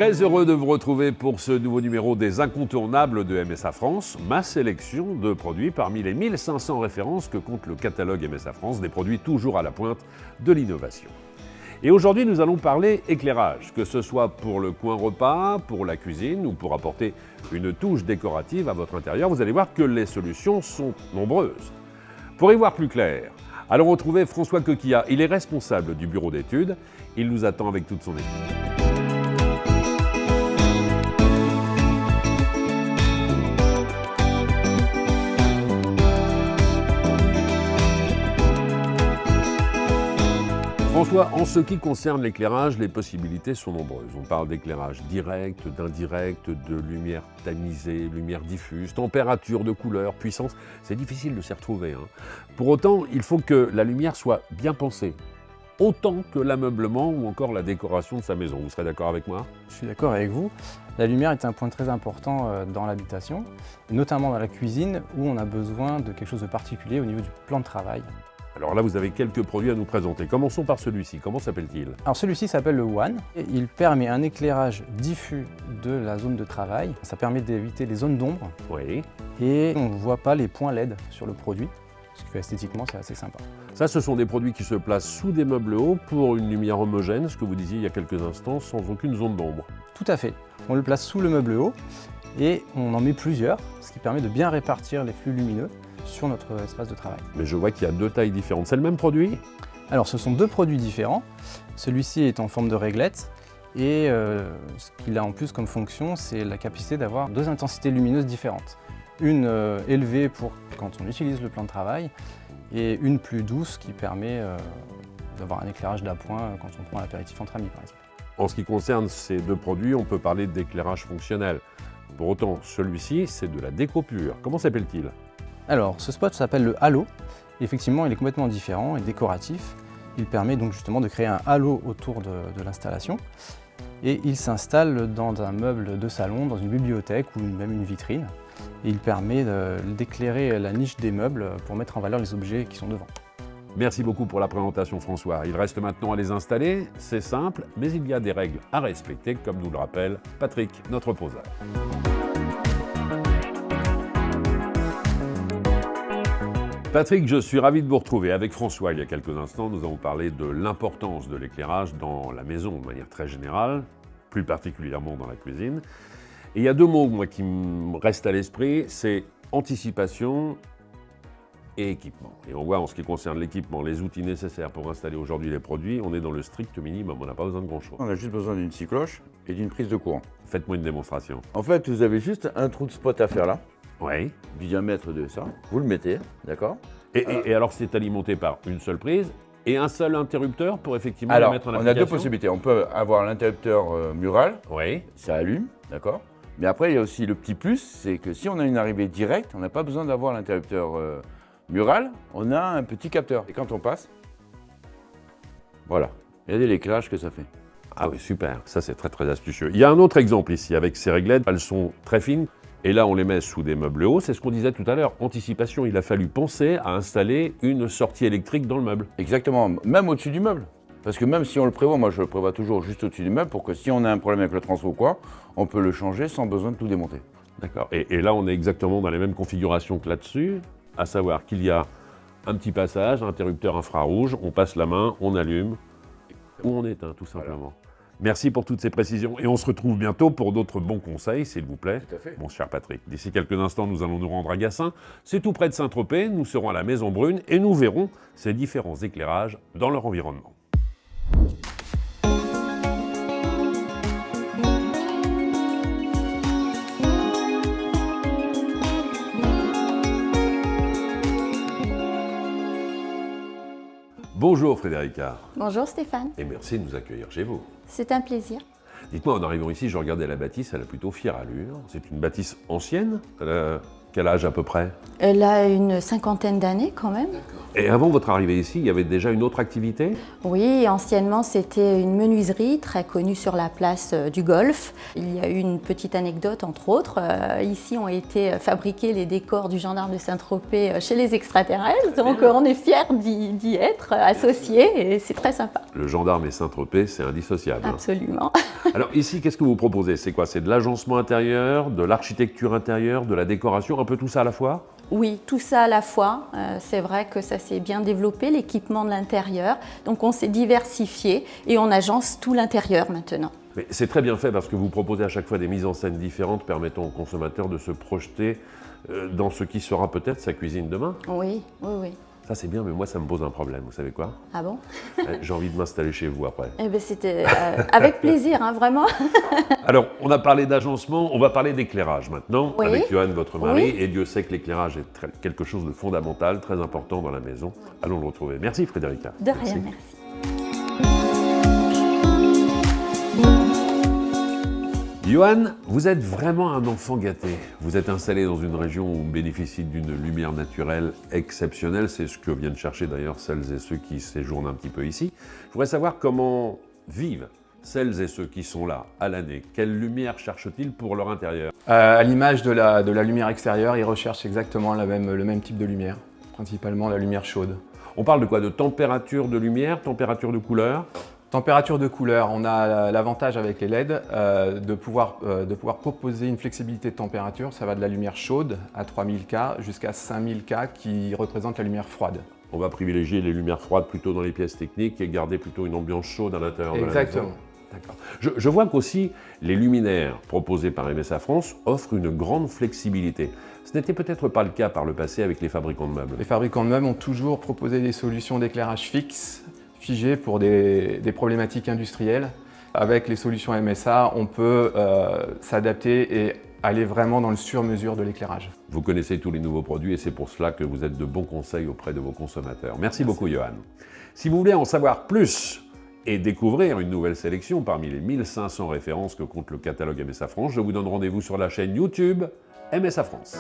Très heureux de vous retrouver pour ce nouveau numéro des incontournables de MSA France, ma sélection de produits parmi les 1500 références que compte le catalogue MSA France, des produits toujours à la pointe de l'innovation. Et aujourd'hui, nous allons parler éclairage, que ce soit pour le coin repas, pour la cuisine ou pour apporter une touche décorative à votre intérieur. Vous allez voir que les solutions sont nombreuses. Pour y voir plus clair, allons retrouver François Coquillat. Il est responsable du bureau d'études. Il nous attend avec toute son équipe. François, en ce qui concerne l'éclairage, les possibilités sont nombreuses. On parle d'éclairage direct, d'indirect, de lumière tamisée, lumière diffuse, température, de couleur, puissance. C'est difficile de s'y retrouver. Pour autant, il faut que la lumière soit bien pensée, autant que l'ameublement ou encore la décoration de sa maison. Vous serez d'accord avec moi? Je suis d'accord avec vous. La lumière est un point très important dans l'habitation, notamment dans la cuisine où on a besoin de quelque chose de particulier au niveau du plan de travail. Alors là, vous avez quelques produits à nous présenter. Commençons par celui-ci. Comment s'appelle-t-il? Alors celui-ci s'appelle le One. Il permet un éclairage diffus de la zone de travail. Ça permet d'éviter les zones d'ombre. Oui. Et on ne voit pas les points LED sur le produit, ce qui fait esthétiquement, c'est assez sympa. Ça, ce sont des produits qui se placent sous des meubles hauts pour une lumière homogène, ce que vous disiez il y a quelques instants, sans aucune zone d'ombre. Tout à fait. On le place sous le meuble haut et on en met plusieurs, ce qui permet de bien répartir les flux lumineux sur notre espace de travail. Mais je vois qu'il y a deux tailles différentes. C'est le même produit? Alors ce sont deux produits différents. Celui-ci est en forme de réglette et ce qu'il a en plus comme fonction, c'est la capacité d'avoir deux intensités lumineuses différentes. Une élevée pour quand on utilise le plan de travail et une plus douce qui permet d'avoir un éclairage d'appoint quand on prend l'apéritif entre amis par exemple. En ce qui concerne ces deux produits, on peut parler d'éclairage fonctionnel. Pour autant, celui-ci, c'est de la déco pure. Comment s'appelle-t-il? Alors, ce spot s'appelle le halo. Effectivement, il est complètement différent et décoratif. Il permet donc justement de créer un halo autour de l'installation. Et il s'installe dans un meuble de salon, dans une bibliothèque ou même une vitrine. Et il permet d'éclairer la niche des meubles pour mettre en valeur les objets qui sont devant. Merci beaucoup pour la présentation, François. Il reste maintenant à les installer. C'est simple, mais il y a des règles à respecter, comme nous le rappelle Patrick, notre poseur. Patrick, je suis ravi de vous retrouver. Avec François, il y a quelques instants, nous avons parlé de l'importance de l'éclairage dans la maison de manière très générale, plus particulièrement dans la cuisine. Et il y a deux mots moi, qui me restent à l'esprit, c'est anticipation et équipement. Et on voit en ce qui concerne l'équipement, les outils nécessaires pour installer aujourd'hui les produits, on est dans le strict minimum, on n'a pas besoin de grand-chose. On a juste besoin d'une scie cloche et d'une prise de courant. Faites-moi une démonstration. En fait, vous avez juste un trou de spot à faire là, Oui. du diamètre de ça. Vous le mettez, d'accord? Et alors c'est alimenté par une seule prise et un seul interrupteur pour effectivement Alors, le mettre en on application. a deux possibilités. On peut avoir l'interrupteur mural, Oui. ça allume, d'accord? Mais après, il y a aussi le petit plus, c'est que si on a une arrivée directe, on n'a pas besoin d'avoir l'interrupteur mural, on a un petit capteur. Et quand on passe, voilà, regardez l'éclairage que ça fait. Ah oui, super. Ça, c'est très, très astucieux. Il y a un autre exemple ici avec ces réglettes. Elles sont très fines. Et là, on les met sous des meubles hauts. C'est ce qu'on disait tout à l'heure, anticipation. Il a fallu penser à installer une sortie électrique dans le meuble. Exactement, même au-dessus du meuble. Parce que même si on le prévoit, moi je le prévois toujours juste au-dessus du meuble pour que si on a un problème avec le transfo ou quoi, on peut le changer sans besoin de tout démonter. D'accord. Et là, on est exactement dans les mêmes configurations que là-dessus, à savoir qu'il y a un petit passage, un interrupteur infrarouge, on passe la main, on allume, ou on éteint, tout simplement. Voilà. Merci pour toutes ces précisions. Et on se retrouve bientôt pour d'autres bons conseils, s'il vous plaît. Tout à fait. Mon cher Patrick. D'ici quelques instants, nous allons nous rendre à Gassin. C'est tout près de Saint-Tropez. Nous serons à la Maison Brune et nous verrons ces différents éclairages dans leur environnement. Bonjour Frédérica. Bonjour Stéphane, Et merci de nous accueillir chez vous. c'est un plaisir. Dites-moi, en arrivant ici, je regardais la bâtisse, elle a plutôt fière allure. C'est une bâtisse ancienne, elle a Quel âge à peu près? Elle a une cinquantaine d'années quand même. Et avant votre arrivée ici, il y avait déjà une autre activité? Oui, anciennement c'était une menuiserie très connue sur la place du Golfe. Il y a eu une petite anecdote entre autres. Ici ont été fabriqués les décors du gendarme de Saint-Tropez chez les extraterrestres. Donc on est fiers d'y être associés et c'est très sympa. Le gendarme et Saint-Tropez, c'est indissociable. Absolument. Alors ici, qu'est-ce que vous proposez? C'est quoi? C'est de l'agencement intérieur, de l'architecture intérieure, de la décoration, un peu tout ça à la fois? Oui, tout ça à la fois. C'est vrai que ça s'est bien développé, l'équipement de l'intérieur. Donc on s'est diversifié et on agence tout l'intérieur maintenant. Mais c'est très bien fait parce que vous proposez à chaque fois des mises en scène différentes permettant au consommateur de se projeter dans ce qui sera peut-être sa cuisine demain. Oui, oui, oui. Ça c'est bien, mais moi ça me pose un problème, vous savez quoi? Ah bon? J'ai envie de m'installer chez vous après. Eh bien c'était avec plaisir, hein, vraiment. Alors, on a parlé d'agencement, on va parler d'éclairage maintenant, Oui. avec Johan, votre mari, Oui. et Dieu sait que l'éclairage est quelque chose de fondamental, très important dans la maison. Allons le retrouver. Merci Frédérica. De rien, merci. Johan, vous êtes vraiment un enfant gâté. Vous êtes installé dans une région où on bénéficie d'une lumière naturelle exceptionnelle. C'est ce que viennent chercher d'ailleurs celles et ceux qui séjournent un petit peu ici. Je voudrais savoir comment vivent celles et ceux qui sont là à l'année. Quelle lumière cherchent-ils pour leur intérieur? À l'image de la lumière extérieure, ils recherchent exactement le même type de lumière, principalement la lumière chaude. On parle de quoi? De température de lumière, température de couleur? Température de couleur, on a l'avantage avec les LED de pouvoir proposer une flexibilité de température. Ça va de la lumière chaude à 3000 K jusqu'à 5000 K qui représente la lumière froide. On va privilégier les lumières froides plutôt dans les pièces techniques et garder plutôt une ambiance chaude à l'intérieur de la maison. Exactement. D'accord. Je vois qu'aussi les luminaires proposés par MSA France offrent une grande flexibilité. Ce n'était peut-être pas le cas par le passé avec les fabricants de meubles. Les fabricants de meubles ont toujours proposé des solutions d'éclairage figées pour des problématiques industrielles. Avec les solutions MSA, on peut s'adapter et aller vraiment dans le sur-mesure de l'éclairage. Vous connaissez tous les nouveaux produits et c'est pour cela que vous êtes de bons conseils auprès de vos consommateurs. Merci beaucoup, Johan. Si vous voulez en savoir plus et découvrir une nouvelle sélection parmi les 1500 références que compte le catalogue MSA France, je vous donne rendez-vous sur la chaîne YouTube MSA France.